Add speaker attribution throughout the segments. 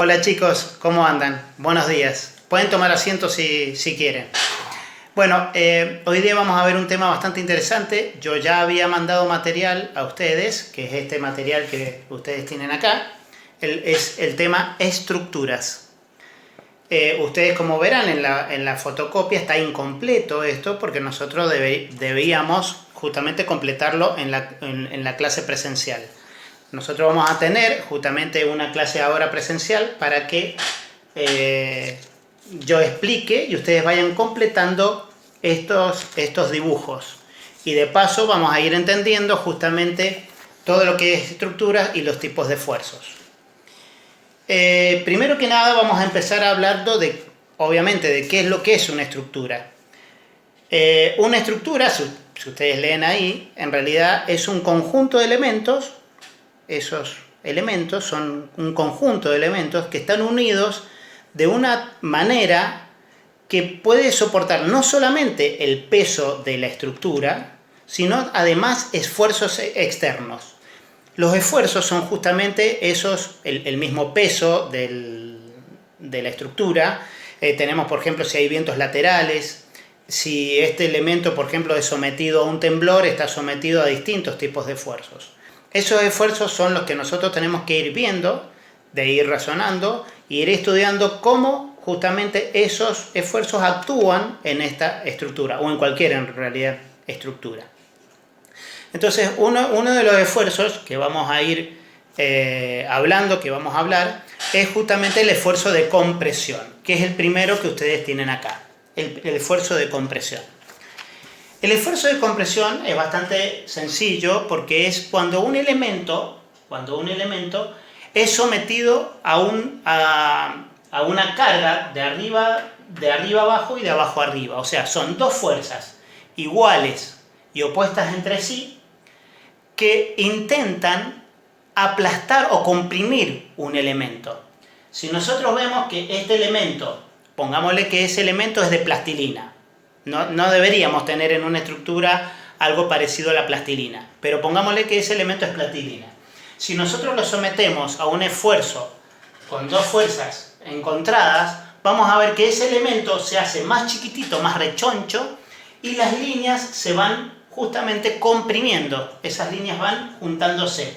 Speaker 1: Hola chicos, ¿cómo andan? Buenos días. Pueden tomar asiento si quieren. Bueno, hoy día vamos a ver un tema bastante interesante. Yo ya había mandado material a ustedes, que es este material que ustedes tienen acá. Es el tema estructuras. Ustedes, como verán en la fotocopia, está incompleto esto porque nosotros debíamos justamente completarlo en la clase presencial. Nosotros vamos a tener justamente una clase ahora presencial para que yo explique y ustedes vayan completando estos dibujos. Y de paso vamos a ir entendiendo justamente todo lo que es estructuras y los tipos de esfuerzos. Primero que nada vamos a empezar hablando obviamente, de qué es lo que es una estructura. Una estructura, si ustedes leen ahí, en realidad es un conjunto de elementos. Esos elementos son un conjunto de elementos que están unidos de una manera que puede soportar no solamente el peso de la estructura, sino además esfuerzos externos. Los esfuerzos son justamente el mismo peso de la estructura. Tenemos, por ejemplo, si hay vientos laterales, si este elemento, por ejemplo, es sometido a un temblor, está sometido a distintos tipos de esfuerzos. Esos esfuerzos son los que nosotros tenemos que ir viendo, de ir razonando, y ir estudiando cómo justamente esos esfuerzos actúan en esta estructura, o en cualquier, en realidad, estructura. Entonces, uno de los esfuerzos que vamos a ir hablando, que vamos a hablar, es justamente el esfuerzo de compresión, que es el primero que ustedes tienen acá, el esfuerzo de compresión. El esfuerzo de compresión es bastante sencillo porque es cuando un elemento es sometido a una carga de arriba abajo y de abajo arriba. O sea, son dos fuerzas iguales y opuestas entre sí que intentan aplastar o comprimir un elemento. Si nosotros vemos que este elemento, pongámosle que ese elemento es de plastilina, no deberíamos tener en una estructura algo parecido a la plastilina, pero pongámosle que ese elemento es plastilina. Si nosotros lo sometemos a un esfuerzo con dos fuerzas encontradas, vamos a ver que ese elemento se hace más chiquitito, más rechoncho, y las líneas se van justamente comprimiendo, esas líneas van juntándose.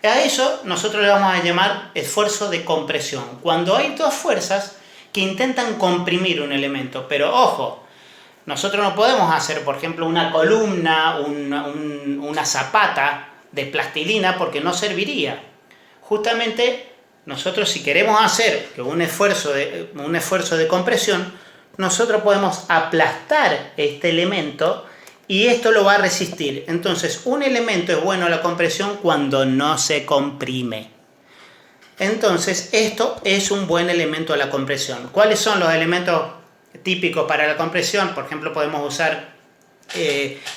Speaker 1: A eso nosotros le vamos a llamar esfuerzo de compresión, cuando hay dos fuerzas que intentan comprimir un elemento, pero ojo, nosotros no podemos hacer, por ejemplo, una columna, una zapata de plastilina porque no serviría. Justamente, nosotros si queremos hacer un esfuerzo de compresión, nosotros podemos aplastar este elemento y esto lo va a resistir. Entonces, un elemento es bueno a la compresión cuando no se comprime. Entonces, esto es un buen elemento a la compresión. ¿Cuáles son los elementos típicos para la compresión? Por ejemplo, podemos usar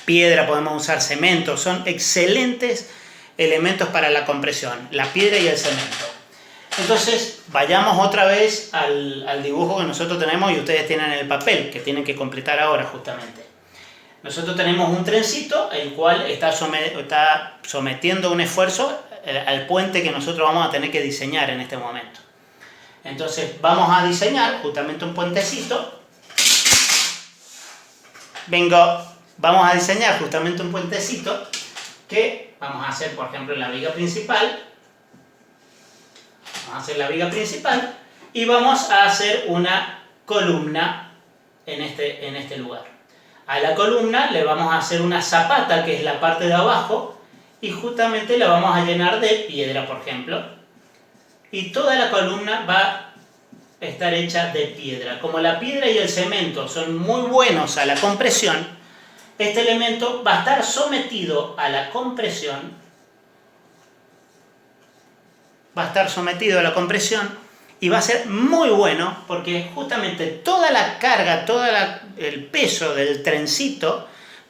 Speaker 1: piedra, podemos usar cemento, son excelentes elementos para la compresión, la piedra y el cemento. Entonces, vayamos otra vez al dibujo que nosotros tenemos y ustedes tienen en el papel, que tienen que completar ahora justamente. Nosotros tenemos un trencito, el cual está sometiendo un esfuerzo al puente que nosotros vamos a tener que diseñar en este momento. Entonces, vamos a diseñar justamente un puentecito. Vamos a diseñar justamente un puentecito que vamos a hacer, por ejemplo, en la viga principal. Vamos a hacer la viga principal y vamos a hacer una columna en este lugar. A la columna le vamos a hacer una zapata, que es la parte de abajo, y justamente la vamos a llenar de piedra, por ejemplo. Y toda la columna va a estar hecha de piedra. Como la piedra y el cemento son muy buenos a la compresión, este elemento va a estar sometido a la compresión. Y va a ser muy bueno porque justamente toda la carga, el peso del trencito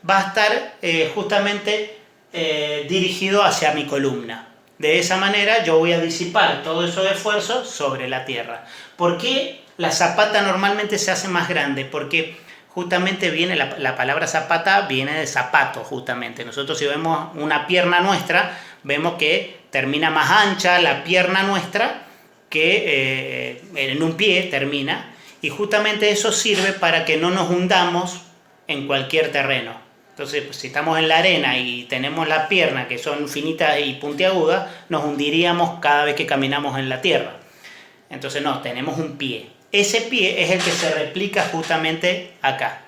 Speaker 1: va a estar justamente dirigido hacia mi columna. De esa manera yo voy a disipar todo esos esfuerzos sobre la tierra. ¿Por qué la zapata normalmente se hace más grande? Porque justamente viene la palabra zapata, viene de zapato justamente. Nosotros si vemos una pierna nuestra, vemos que termina más ancha la pierna nuestra que en un pie termina, y justamente eso sirve para que no nos hundamos en cualquier terreno. Entonces, pues, si estamos en la arena y tenemos las piernas que son finitas y puntiagudas, nos hundiríamos cada vez que caminamos en la tierra. Entonces no, tenemos un pie. Ese pie es el que se replica justamente acá.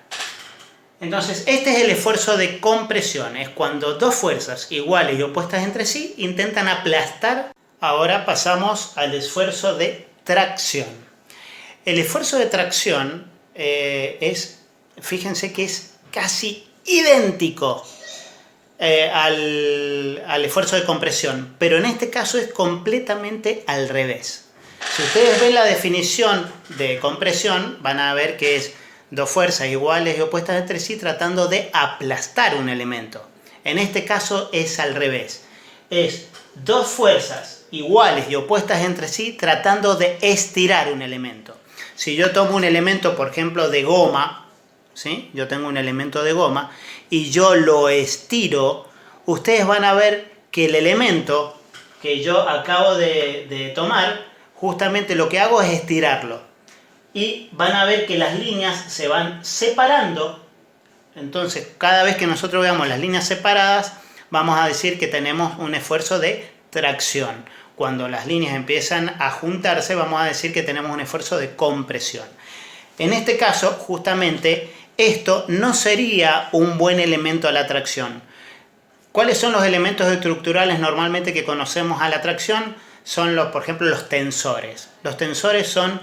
Speaker 1: Entonces, este es el esfuerzo de compresión. Es cuando dos fuerzas iguales y opuestas entre sí intentan aplastar. Ahora pasamos al esfuerzo de tracción. El esfuerzo de tracción fíjense que es casi idéntico al esfuerzo de compresión, pero en este caso es completamente al revés. Si ustedes ven la definición de compresión, van a ver que es dos fuerzas iguales y opuestas entre sí tratando de aplastar un elemento. En este caso es al revés. Es dos fuerzas iguales y opuestas entre sí tratando de estirar un elemento. Si yo tomo un elemento, por ejemplo, de goma, ¿sí? Yo tengo un elemento de goma y yo lo estiro, ustedes van a ver que el elemento que yo acabo de tomar, justamente lo que hago es estirarlo. Y van a ver que las líneas se van separando. Entonces, cada vez que nosotros veamos las líneas separadas, vamos a decir que tenemos un esfuerzo de tracción. Cuando las líneas empiezan a juntarse, vamos a decir que tenemos un esfuerzo de compresión. En este caso, justamente, esto no sería un buen elemento a la tracción. ¿Cuáles son los elementos estructurales normalmente que conocemos a la tracción? Son, por ejemplo, los tensores. Los tensores son,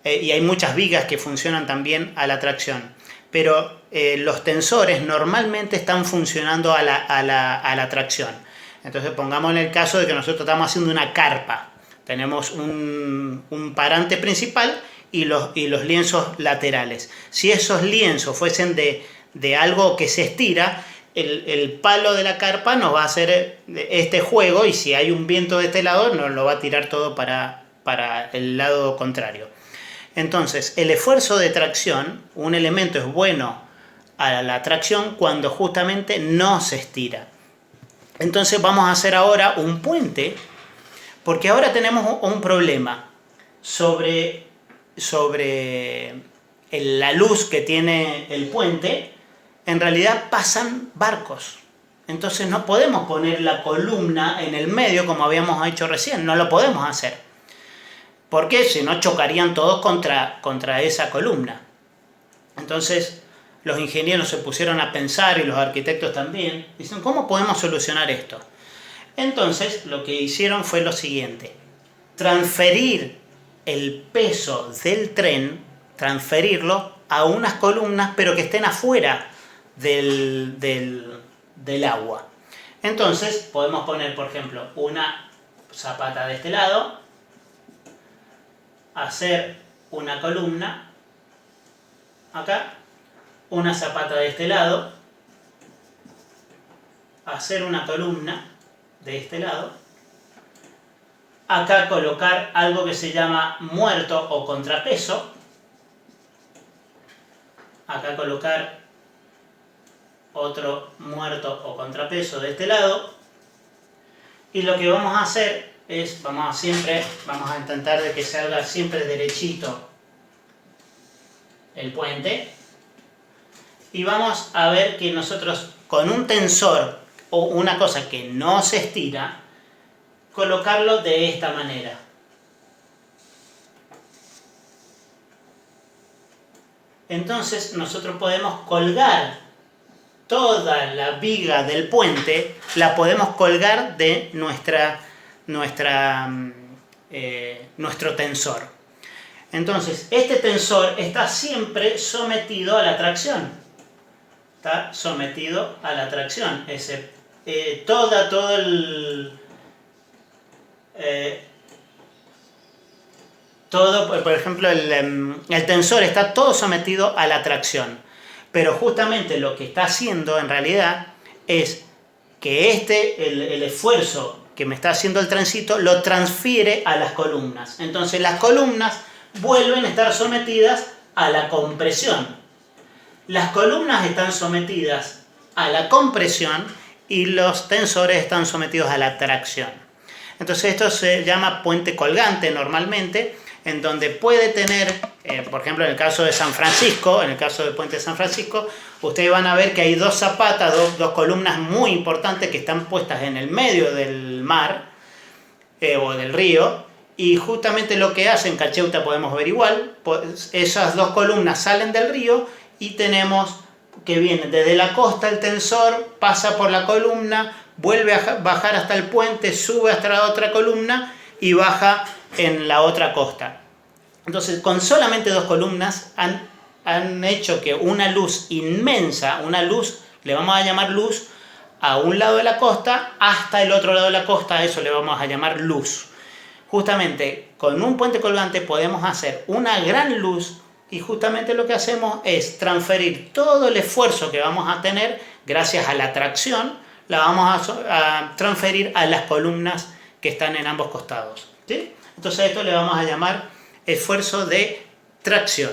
Speaker 1: y hay muchas vigas que funcionan también a la tracción, pero los tensores normalmente están funcionando a la tracción. Entonces, pongamos en el caso de que nosotros estamos haciendo una carpa. Tenemos un parante principal y los lienzos laterales. Si esos lienzos fuesen de algo que se estira, el palo de la carpa nos va a hacer este juego, y si hay un viento de este lado, nos lo va a tirar todo para el lado contrario. Entonces, el esfuerzo de tracción, un elemento es bueno a la tracción cuando justamente no se estira. Entonces vamos a hacer ahora un puente, porque ahora tenemos un problema sobre la luz que tiene el puente. En realidad pasan barcos. Entonces no podemos poner la columna en el medio como habíamos hecho recién. No lo podemos hacer. ¿Por qué? Si no, chocarían todos contra esa columna. Entonces los ingenieros se pusieron a pensar, y los arquitectos también. Dicen, ¿cómo podemos solucionar esto? Entonces lo que hicieron fue lo siguiente. Transferir el peso del tren, transferirlo a unas columnas, pero que estén afuera del agua. Entonces podemos poner, por ejemplo, una zapata de este lado, hacer una columna acá, una zapata de este lado, hacer una columna de este lado, acá colocar algo que se llama muerto o contrapeso, acá colocar otro muerto o contrapeso de este lado, y lo que vamos a hacer es, vamos a intentar de que salga siempre derechito el puente, y vamos a ver que nosotros con un tensor o una cosa que no se estira, colocarlo de esta manera. Entonces nosotros podemos colgar toda la viga del puente, la podemos colgar de nuestro tensor. Entonces, este tensor está siempre sometido a la tracción. Está sometido a la tracción. Por ejemplo, el tensor está todo sometido a la tracción. Pero justamente lo que está haciendo en realidad es que el esfuerzo que me está haciendo el trencito lo transfiere a las columnas. Entonces las columnas vuelven a estar sometidas a la compresión. Las columnas están sometidas a la compresión y los tensores están sometidos a la tracción. Entonces esto se llama puente colgante normalmente, en donde puede tener, por ejemplo en el caso de San Francisco, en el caso del puente de San Francisco, ustedes van a ver que hay dos zapatas, dos columnas muy importantes que están puestas en el medio del mar o del río, y justamente lo que hacen, Cacheuta podemos ver igual, pues esas dos columnas salen del río y tenemos que viene desde la costa el tensor, pasa por la columna, vuelve a bajar hasta el puente, sube hasta la otra columna y baja en la otra costa. Entonces, con solamente dos columnas han hecho que una luz inmensa, una luz, le vamos a llamar luz, a un lado de la costa hasta el otro lado de la costa, a eso le vamos a llamar luz. Justamente con un puente colgante podemos hacer una gran luz y justamente lo que hacemos es transferir todo el esfuerzo que vamos a tener gracias a la tracción, la vamos a transferir a las columnas que están en ambos costados, ¿sí? Entonces a esto le vamos a llamar esfuerzo de tracción.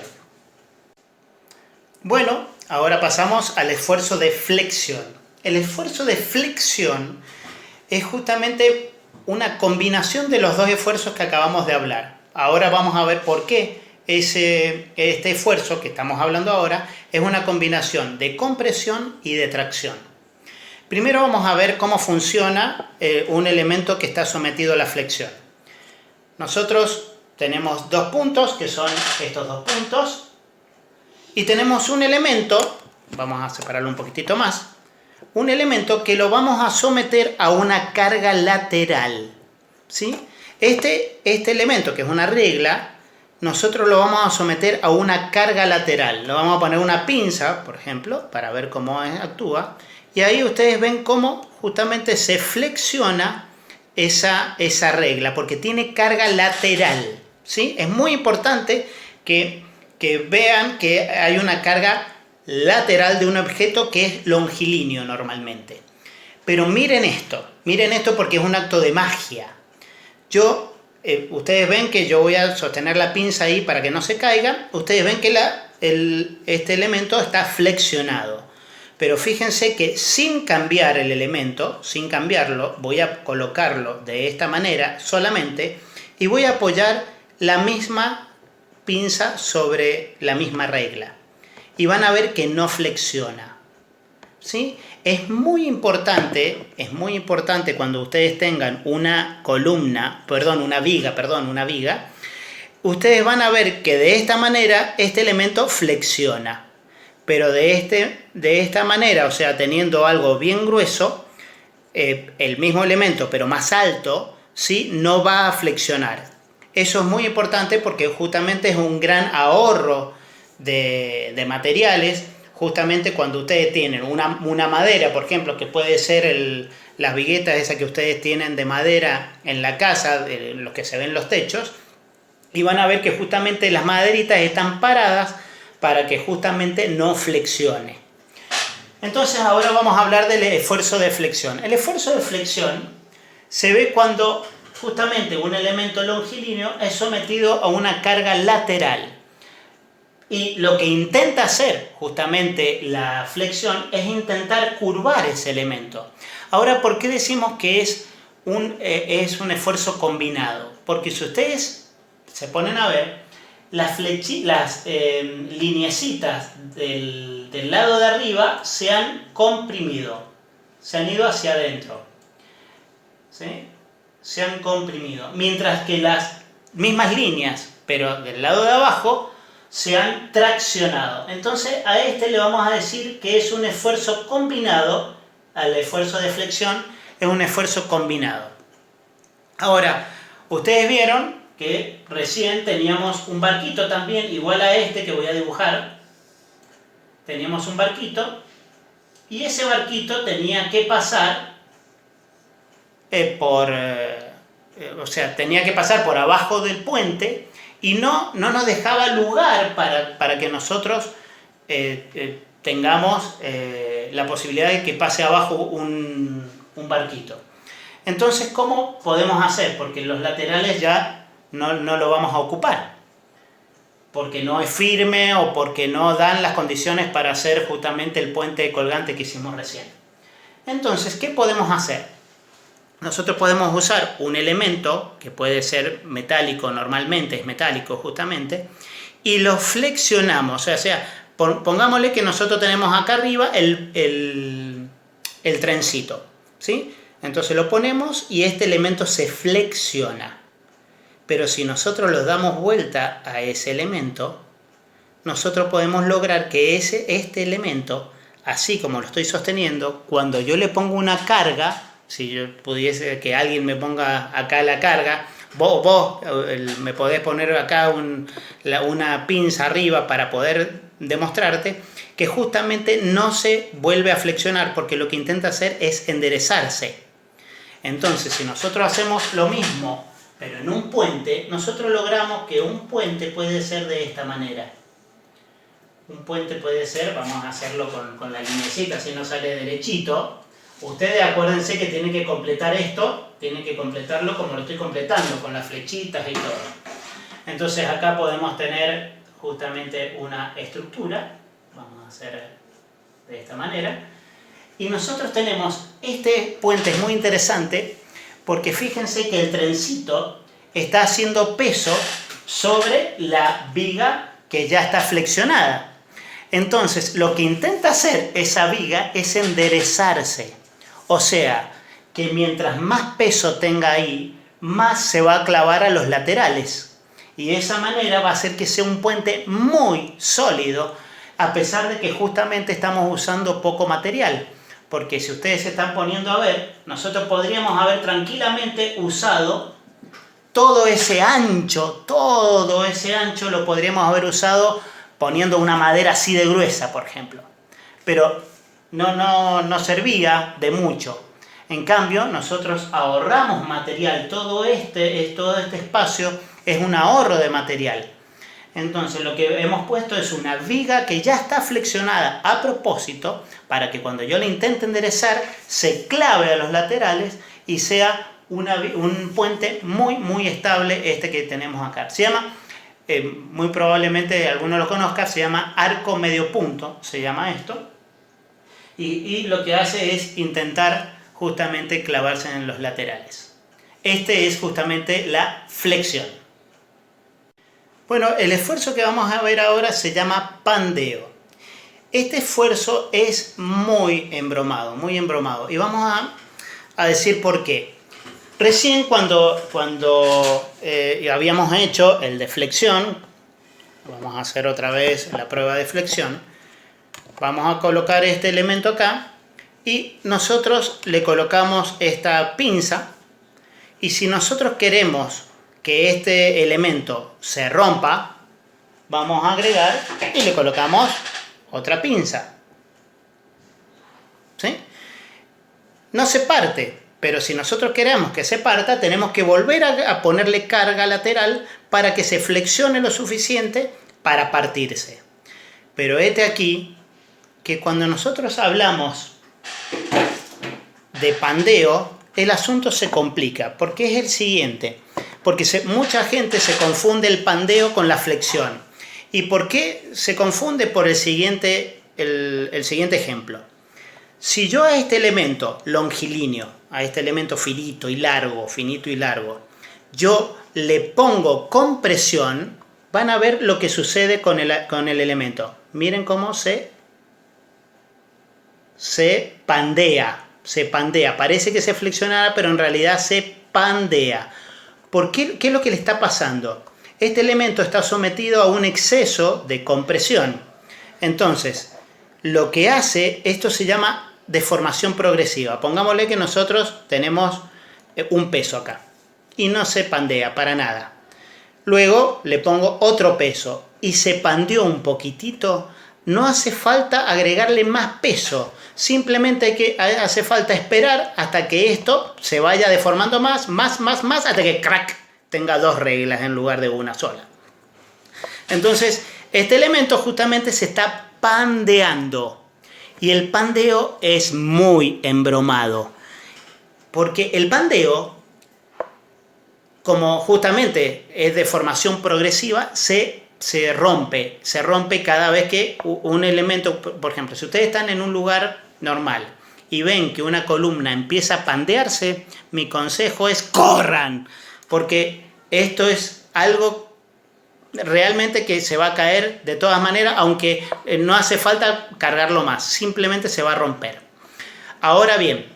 Speaker 1: Bueno, ahora pasamos al esfuerzo de flexión. El esfuerzo de flexión es justamente una combinación de los dos esfuerzos que acabamos de hablar. Ahora vamos a ver por qué este esfuerzo que estamos hablando ahora es una combinación de compresión y de tracción. Primero vamos a ver cómo funciona un elemento que está sometido a la flexión. Nosotros tenemos dos puntos, que son estos dos puntos, y tenemos un elemento, vamos a separarlo un poquitito más, un elemento que lo vamos a someter a una carga lateral, ¿sí? Este elemento, que es una regla, nosotros lo vamos a someter a una carga lateral. Le vamos a poner una pinza, por ejemplo, para ver cómo actúa, y ahí ustedes ven cómo justamente se flexiona esa regla, porque tiene carga lateral, ¿sí? Es muy importante que vean que hay una carga lateral de un objeto que es longilíneo normalmente. Pero miren esto porque es un acto de magia. Ustedes ven que yo voy a sostener la pinza ahí para que no se caiga. Ustedes ven que este elemento está flexionado. Pero fíjense que sin cambiar el elemento, sin cambiarlo, voy a colocarlo de esta manera solamente y voy a apoyar la misma pinza sobre la misma regla. Y van a ver que no flexiona, ¿sí? Es muy importante cuando ustedes tengan una viga, ustedes van a ver que de esta manera este elemento flexiona, pero de esta manera, o sea, teniendo algo bien grueso, el mismo elemento pero más alto, ¿sí? No va a flexionar. Eso es muy importante porque justamente es un gran ahorro de materiales. Justamente cuando ustedes tienen una madera, por ejemplo, que puede ser las viguetas esas que ustedes tienen de madera en la casa, los que se ven los techos, y van a ver que justamente las maderitas están paradas para que justamente no flexione. Entonces ahora vamos a hablar del esfuerzo de flexión. El esfuerzo de flexión se ve cuando justamente un elemento longilíneo es sometido a una carga lateral. Y lo que intenta hacer justamente la flexión es intentar curvar ese elemento. Ahora, ¿por qué decimos que es un esfuerzo combinado? Porque si ustedes se ponen a ver, las lineecitas del lado de arriba se han comprimido, se han ido hacia adentro, ¿sí? Se han comprimido, mientras que las mismas líneas, pero del lado de abajo, se han traccionado. Entonces a este le vamos a decir que es un esfuerzo combinado, al esfuerzo de flexión es un esfuerzo combinado. Ahora, ustedes vieron que recién teníamos un barquito también, igual a este que voy a dibujar. Teníamos un barquito y ese barquito tenía que pasar tenía que pasar por abajo del puente y no nos dejaba lugar para que nosotros tengamos la posibilidad de que pase abajo un barquito. Entonces, ¿cómo podemos hacer? Porque los laterales ya no lo vamos a ocupar, porque no es firme o porque no dan las condiciones para hacer justamente el puente colgante que hicimos recién. Entonces, ¿qué podemos hacer? nosotros podemos usar un elemento que puede ser metálico, normalmente es metálico justamente, y lo flexionamos, o sea, pongámosle que nosotros tenemos acá arriba el trencito, ¿sí? Entonces lo ponemos y este elemento se flexiona. Pero si nosotros le damos vuelta a ese elemento, nosotros podemos lograr que este elemento, así como lo estoy sosteniendo, cuando yo le pongo una carga, si yo pudiese que alguien me ponga acá la carga, vos me podés poner acá una pinza arriba para poder demostrarte que justamente no se vuelve a flexionar porque lo que intenta hacer es enderezarse. Entonces, si nosotros hacemos lo mismo, pero en un puente, nosotros logramos que un puente puede ser de esta manera. Un puente puede ser, vamos a hacerlo con la linecita, así no sale derechito. Ustedes acuérdense que tienen que completar esto, tienen que completarlo como lo estoy completando, con las flechitas y todo. Entonces acá podemos tener justamente una estructura, vamos a hacer de esta manera. Y nosotros tenemos, este puente es muy interesante, porque fíjense que el trencito está haciendo peso sobre la viga que ya está flexionada. Entonces, lo que intenta hacer esa viga es enderezarse. O sea, que mientras más peso tenga ahí, más se va a clavar a los laterales. Y de esa manera va a hacer que sea un puente muy sólido, a pesar de que justamente estamos usando poco material. Porque si ustedes se están poniendo a ver, nosotros podríamos haber tranquilamente usado todo ese ancho lo podríamos haber usado poniendo una madera así de gruesa, por ejemplo. Pero no servía de mucho. En cambio, nosotros ahorramos material. Todo este espacio es un ahorro de material. Entonces lo que hemos puesto es una viga que ya está flexionada a propósito para que cuando yo la intente enderezar se clave a los laterales y sea un puente muy estable este que tenemos acá. Se llama, muy probablemente alguno lo conozca, se llama arco medio punto, se llama esto. Y lo que hace es intentar justamente clavarse en los laterales. Este es justamente la flexión. Bueno, el esfuerzo que vamos a ver ahora se llama pandeo. Este esfuerzo es muy embromado. Y vamos a decir por qué. Recién cuando habíamos hecho el de flexión, vamos a hacer otra vez la prueba de flexión, vamos a colocar este elemento acá y nosotros le colocamos esta pinza y si nosotros queremos que este elemento se rompa, vamos a agregar y le colocamos otra pinza. ¿Sí? No se parte, pero si nosotros queremos que se parta, tenemos que volver a ponerle carga lateral para que se flexione lo suficiente para partirse. Pero este aquí, que cuando nosotros hablamos de pandeo, el asunto se complica, porque es el siguiente. Porque mucha gente se confunde el pandeo con la flexión. ¿Y por qué se confunde? Por el siguiente ejemplo. Si yo a este elemento longilíneo, a este elemento finito y largo, yo le pongo compresión, van a ver lo que sucede con el elemento. Miren cómo se pandea, Parece que se flexionara, pero en realidad se pandea. ¿Por qué? ¿Qué es lo que le está pasando? Este elemento está sometido a un exceso de compresión. Entonces, lo que hace, esto se llama deformación progresiva. Pongámosle que nosotros tenemos un peso acá y no se pandea para nada. Luego le pongo otro peso y se pandeó un poquitito. No hace falta agregarle más peso. Simplemente hace falta esperar hasta que esto se vaya deformando más, hasta que crack, tenga dos reglas en lugar de una sola. Entonces, este elemento justamente se está pandeando. Y el pandeo es muy embromado. Porque el pandeo, como justamente es de formación progresiva, se rompe cada vez que un elemento, por ejemplo, si ustedes están en un lugar normal y ven que una columna empieza a pandearse, mi consejo es corran, porque esto es algo realmente que se va a caer de todas maneras, aunque no hace falta cargarlo más, simplemente se va a romper. Ahora bien,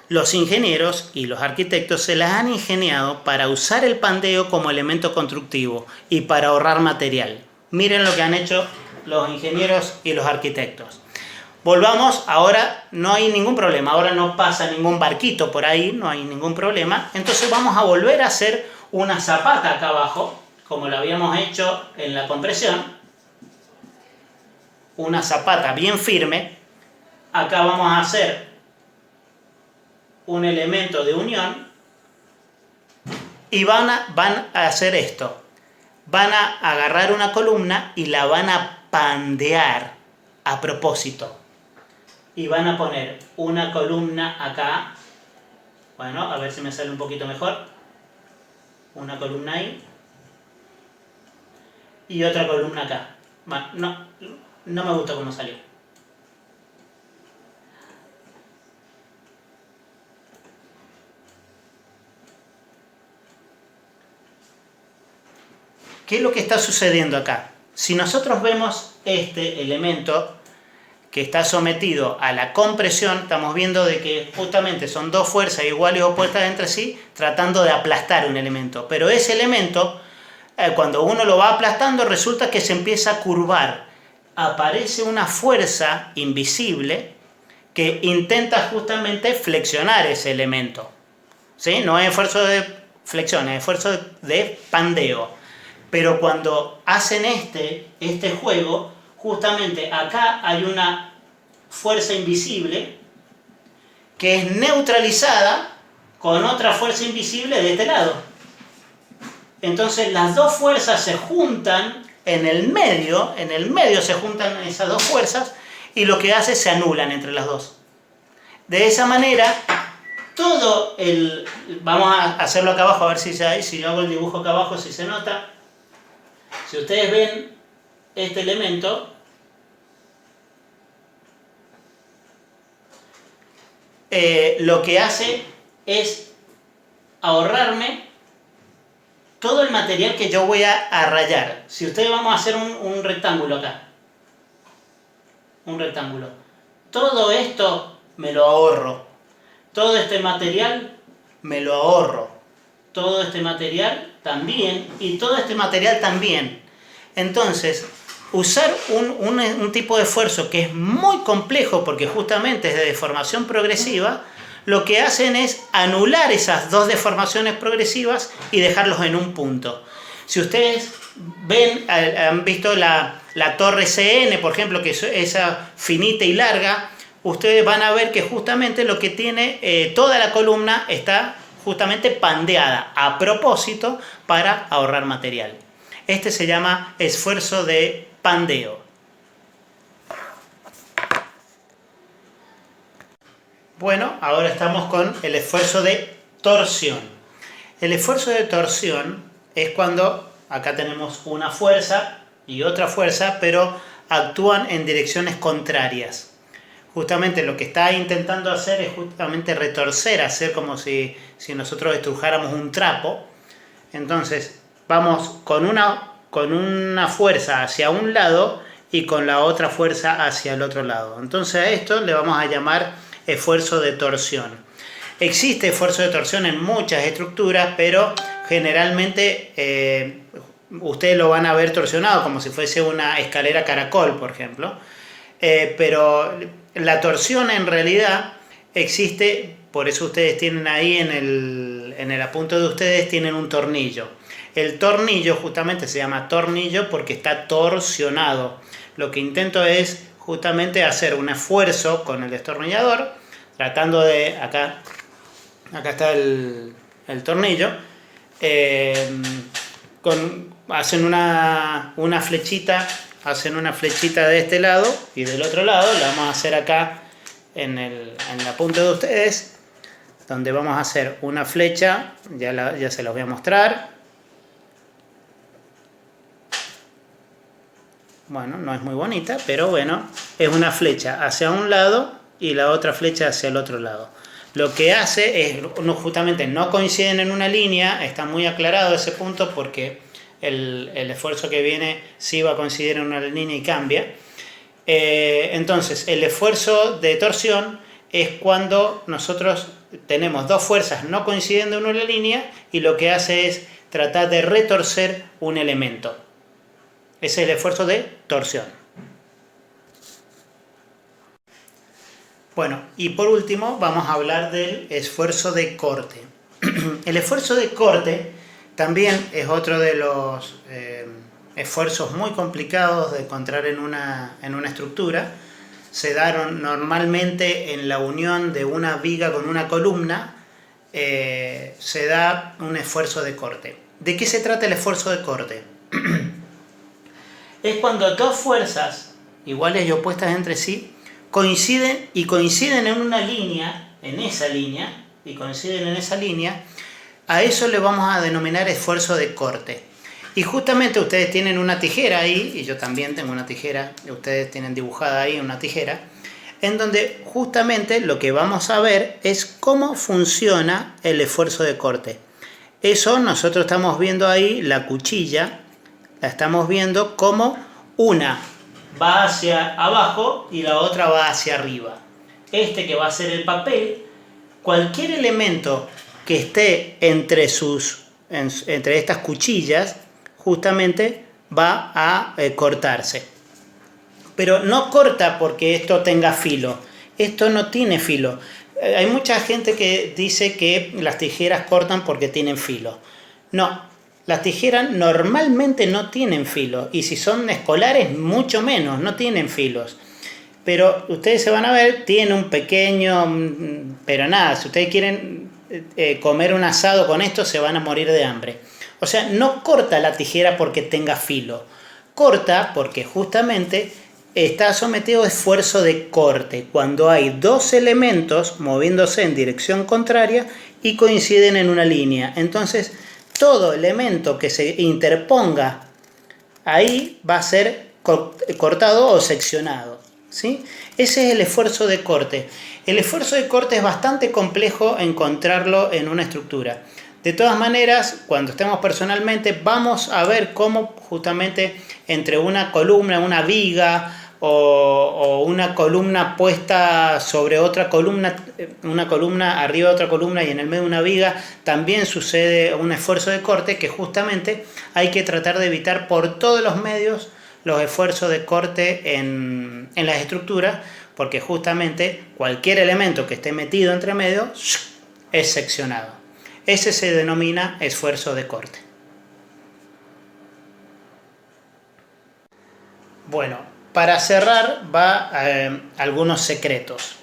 Speaker 1: los ingenieros y los arquitectos se las han ingeniado para usar el pandeo como elemento constructivo y para ahorrar material. Miren lo que han hecho los ingenieros y los arquitectos. Volvamos, ahora no hay ningún problema, ahora no pasa ningún barquito por ahí, no hay ningún problema. Entonces vamos a volver a hacer una zapata acá abajo, como lo habíamos hecho en la compresión. Una zapata bien firme. Acá vamos a hacer un elemento de unión y van a hacer esto. Van a agarrar una columna y la van a pandear a propósito. Y van a poner una columna acá. Bueno, a ver si me sale un poquito mejor. Una columna ahí. Y otra columna acá. Bueno, no me gustó cómo salió. ¿Qué es lo que está sucediendo acá? Si nosotros vemos este elemento que está sometido a la compresión, estamos viendo de que justamente son dos fuerzas iguales o opuestas entre sí, tratando de aplastar un elemento. Pero ese elemento, cuando uno lo va aplastando, resulta que se empieza a curvar. Aparece una fuerza invisible que intenta justamente flexionar ese elemento. ¿Sí? No es esfuerzo de flexión, es esfuerzo de pandeo. Pero cuando hacen este juego, justamente acá hay una fuerza invisible que es neutralizada con otra fuerza invisible de este lado. Entonces las dos fuerzas se juntan en el medio se juntan esas dos fuerzas y lo que hace se anulan entre las dos. De esa manera, todo el... Vamos a hacerlo acá abajo, a ver si yo hago el dibujo acá abajo, si se nota. Si ustedes ven este elemento, lo que hace es ahorrarme todo el material que yo voy a rayar. Si ustedes vamos a hacer un rectángulo acá, un rectángulo, todo esto me lo ahorro, todo este material me lo ahorro, todo este material también y todo este material también. Entonces, usar un tipo de esfuerzo que es muy complejo porque justamente es de deformación progresiva, lo que hacen es anular esas dos deformaciones progresivas y dejarlos en un punto. Si ustedes ven, han visto la torre CN, por ejemplo, que es esa finita y larga, ustedes van a ver que justamente lo que tiene, toda la columna está justamente pandeada a propósito para ahorrar material. Este se llama esfuerzo de pandeo. Bueno, ahora estamos con el esfuerzo de torsión. El esfuerzo de torsión es cuando acá tenemos una fuerza y otra fuerza, pero actúan en direcciones contrarias. Justamente lo que está intentando hacer es justamente retorcer, hacer como si nosotros estrujáramos un trapo. Entonces vamos con una fuerza hacia un lado y con la otra fuerza hacia el otro lado. Entonces a esto le vamos a llamar esfuerzo de torsión. Existe esfuerzo de torsión en muchas estructuras, pero generalmente ustedes lo van a ver torsionado como si fuese una escalera caracol, por ejemplo. Pero la torsión en realidad existe, por eso ustedes tienen ahí en el apunte de ustedes tienen un tornillo. El tornillo justamente se llama tornillo porque está torsionado. Lo que intento es justamente hacer un esfuerzo con el destornillador, tratando de... Acá está el tornillo. Hacen una flechita, de este lado y del otro lado. La vamos a hacer acá en la punta de ustedes, donde vamos a hacer una flecha. Ya se los voy a mostrar. Bueno, no es muy bonita, pero bueno, es una flecha hacia un lado y la otra flecha hacia el otro lado. Lo que hace es, justamente no coinciden en una línea, está muy aclarado ese punto porque el esfuerzo que viene sí va a coincidir en una línea y cambia. Entonces, el esfuerzo de torsión es cuando nosotros tenemos dos fuerzas no coincidiendo en una línea y lo que hace es tratar de retorcer un elemento. Ese es el esfuerzo de torsión. Bueno, y por último vamos a hablar del esfuerzo de corte. El esfuerzo de corte también es otro de los esfuerzos muy complicados de encontrar en una estructura. Se da normalmente en la unión de una viga con una columna, se da un esfuerzo de corte. ¿De qué se trata el esfuerzo de corte? Es cuando dos fuerzas iguales y opuestas entre sí coinciden en una línea, a eso le vamos a denominar esfuerzo de corte. Y justamente ustedes tienen una tijera ahí, y yo también tengo una tijera, y ustedes tienen dibujada ahí una tijera, en donde justamente lo que vamos a ver es cómo funciona el esfuerzo de corte. Eso nosotros estamos viendo ahí, la cuchilla, la estamos viendo como una va hacia abajo y la otra va hacia arriba. Este que va a ser el papel, cualquier elemento que esté entre estas cuchillas, justamente va a cortarse. Pero no corta porque esto tenga filo. Esto no tiene filo. Hay mucha gente que dice que las tijeras cortan porque tienen filo. No. Las tijeras normalmente no tienen filos, y si son escolares mucho menos, no tienen filos. Pero ustedes se van a ver, tiene un pequeño, pero nada, si ustedes quieren comer un asado con esto se van a morir de hambre. O sea, no corta la tijera porque tenga filo, corta porque justamente está sometido a esfuerzo de corte, cuando hay dos elementos moviéndose en dirección contraria y coinciden en una línea. Entonces, todo elemento que se interponga ahí va a ser cortado o seccionado, ¿sí? Ese es el esfuerzo de corte. El esfuerzo de corte es bastante complejo encontrarlo en una estructura. De todas maneras, cuando estemos personalmente, vamos a ver cómo justamente entre una columna, una viga o una columna puesta sobre otra columna, una columna arriba de otra columna y en el medio de una viga, también sucede un esfuerzo de corte que justamente hay que tratar de evitar por todos los medios los esfuerzos de corte en las estructuras, porque justamente cualquier elemento que esté metido entre medio es seccionado. Ese se denomina esfuerzo de corte. Bueno, para cerrar va algunos secretos.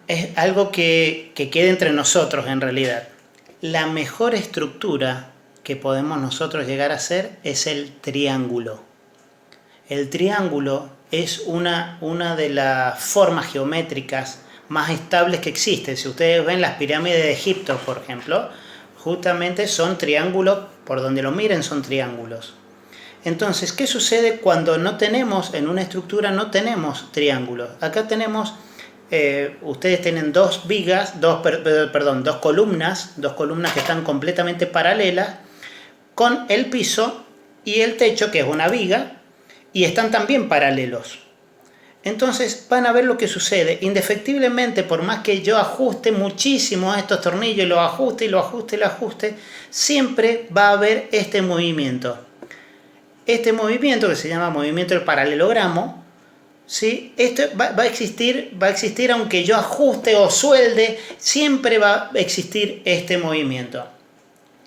Speaker 1: Es algo que quede entre nosotros en realidad. La mejor estructura que podemos nosotros llegar a hacer es el triángulo. El triángulo es una de las formas geométricas más estables que existen. Si ustedes ven las pirámides de Egipto, por ejemplo, justamente son triángulos, por donde lo miren son triángulos. Entonces, ¿qué sucede cuando no tenemos, en una estructura no tenemos triángulos? Acá tenemos, ustedes tienen dos columnas que están completamente paralelas, con el piso y el techo, que es una viga, y están también paralelos. Entonces van a ver lo que sucede. Indefectiblemente, por más que yo ajuste muchísimo a estos tornillos, lo ajuste, siempre va a haber este movimiento. Este movimiento, que se llama movimiento del paralelogramo, ¿sí? Esto va a existir aunque yo ajuste o suelde, siempre va a existir este movimiento.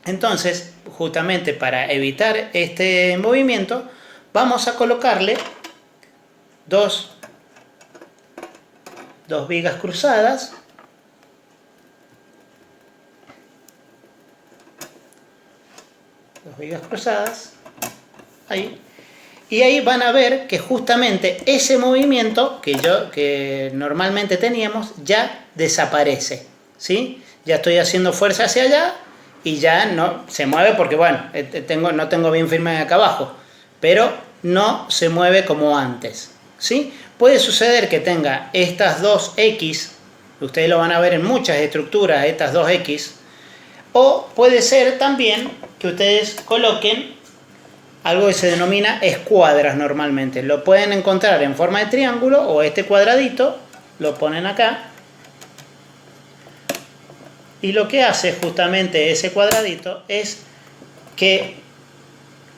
Speaker 1: Entonces, justamente para evitar este movimiento, vamos a colocarle dos vigas cruzadas. Dos vigas cruzadas. Ahí. Y ahí van a ver que justamente ese movimiento que normalmente teníamos ya desaparece, ¿sí? Ya estoy haciendo fuerza hacia allá y ya no se mueve porque, bueno, no tengo bien firme acá abajo, pero no se mueve como antes, ¿sí? Puede suceder que tenga estas dos X, ustedes lo van a ver en muchas estructuras, estas dos X, o puede ser también que ustedes coloquen algo que se denomina escuadras normalmente. Lo pueden encontrar en forma de triángulo o este cuadradito, lo ponen acá. Y lo que hace justamente ese cuadradito es que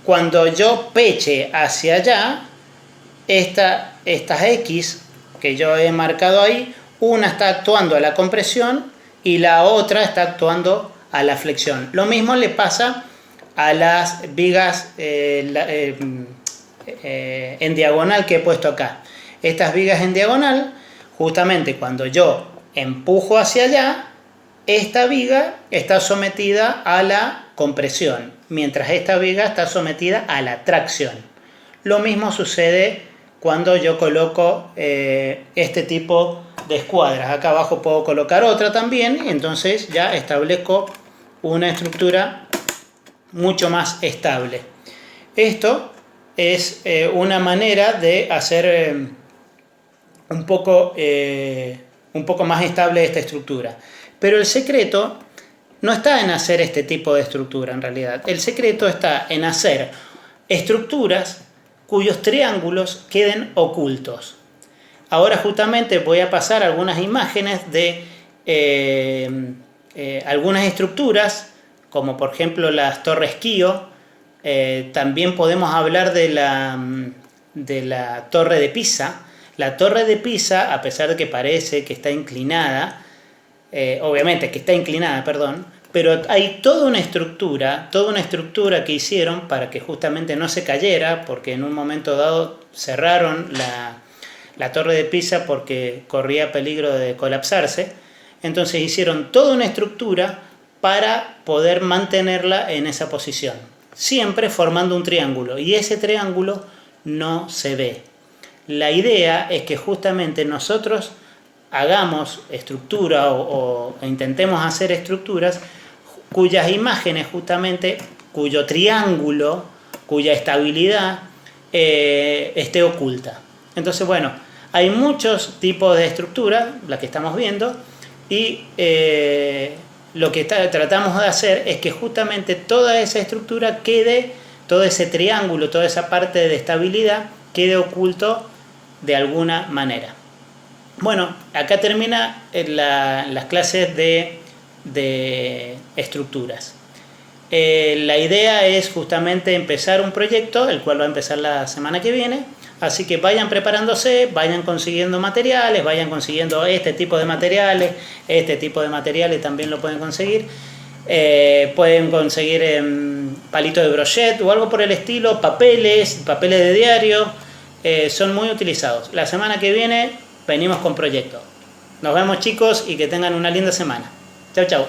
Speaker 1: cuando yo peche hacia allá, estas X que yo he marcado ahí, una está actuando a la compresión y la otra está actuando a la flexión. Lo mismo le pasa a las vigas en diagonal que he puesto acá. Estas vigas en diagonal, justamente cuando yo empujo hacia allá, esta viga está sometida a la compresión, mientras esta viga está sometida a la tracción. Lo mismo sucede cuando yo coloco este tipo de escuadras. Acá abajo puedo colocar otra también, y entonces ya establezco una estructura mucho más estable. Esto es una manera de hacer un poco más estable esta estructura. Pero el secreto no está en hacer este tipo de estructura en realidad. El secreto está en hacer estructuras cuyos triángulos queden ocultos. Ahora justamente voy a pasar algunas imágenes de algunas estructuras, como por ejemplo las torres Kio. También podemos hablar de la torre de Pisa. La torre de Pisa, a pesar de que parece que está inclinada, obviamente que está inclinada, perdón, pero hay toda una estructura que hicieron para que justamente no se cayera, porque en un momento dado cerraron la torre de Pisa porque corría peligro de colapsarse. Entonces hicieron toda una estructura para poder mantenerla en esa posición, siempre formando un triángulo, y ese triángulo no se ve. La idea es que justamente nosotros hagamos estructura o intentemos hacer estructuras cuyas imágenes justamente, cuyo triángulo, cuya estabilidad esté oculta. Entonces, bueno, hay muchos tipos de estructuras, la que estamos viendo, y lo que tratamos de hacer es que justamente toda esa estructura quede, todo ese triángulo, toda esa parte de estabilidad quede oculto de alguna manera. Bueno, acá termina las clases de estructuras. La idea es justamente empezar un proyecto, el cual va a empezar la semana que viene, así que vayan preparándose, vayan consiguiendo materiales, vayan consiguiendo este tipo de materiales también lo pueden conseguir. Pueden conseguir palitos de brochet o algo por el estilo, papeles de diario, son muy utilizados. La semana que viene venimos con proyectos. Nos vemos, chicos, y que tengan una linda semana. Chau, chau.